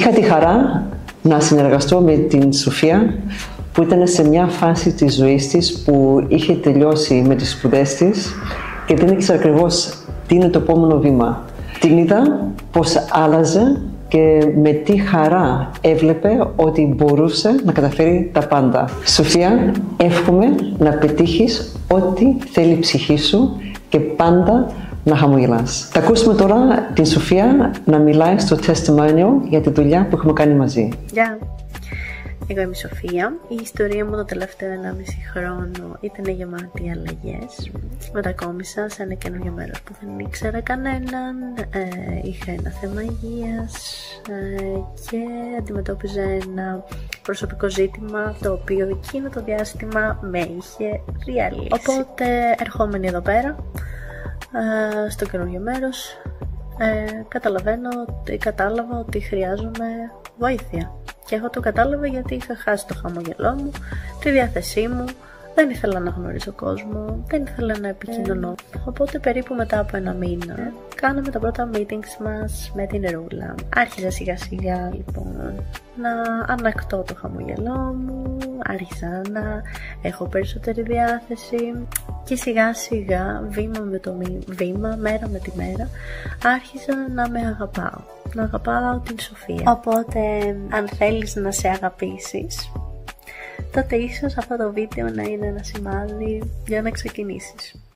Είχα τη χαρά να συνεργαστώ με την Σοφία, που ήταν σε μια φάση της ζωής της που είχε τελειώσει με τις σπουδές της και δεν ήξερε ακριβώς τι είναι το επόμενο βήμα. Την είδα πως άλλαζε και με τι χαρά έβλεπε ότι μπορούσε να καταφέρει τα πάντα. Σοφία, εύχομαι να πετύχεις ό,τι θέλει η ψυχή σου και πάντα να χαμογελάς. Θα ακούσουμε τώρα την Σοφία να μιλάει στο testimonial για τη δουλειά που έχουμε κάνει μαζί. Γεια! Εγώ είμαι η Σοφία. Η ιστορία μου το τελευταίο 1,5 χρόνο ήταν γεμάτη αλλαγές. Μετακόμισα σε ένα καινούργιο μέρος που δεν ήξερα κανέναν. Είχα ένα θέμα υγείας και αντιμετώπιζα ένα προσωπικό ζήτημα το οποίο εκείνο το διάστημα με είχε διαλύσει. Οπότε ερχόμενη εδώ πέρα, στο καινούργιο μέρος, κατάλαβα ότι χρειάζομαι βοήθεια. Και εγώ το κατάλαβα γιατί είχα χάσει το χαμογελό μου, τη διάθεσή μου, δεν ήθελα να γνωρίσω κόσμο, δεν ήθελα να επικοινωνώ. Οπότε περίπου μετά από 1 μήνα κάναμε τα πρώτα meetings μας με την Ρούλα. Άρχισα σιγά σιγά λοιπόν να ανακτώ το χαμογελό μου, άρχισα να έχω περισσότερη διάθεση και σιγά σιγά, βήμα με το βήμα, μέρα με τη μέρα, άρχισα να με αγαπάω. Να αγαπάω την Σοφία. Οπότε αν θέλεις να σε αγαπήσεις, τότε ίσως αυτό το βίντεο να είναι ένα σημάδι για να ξεκινήσεις.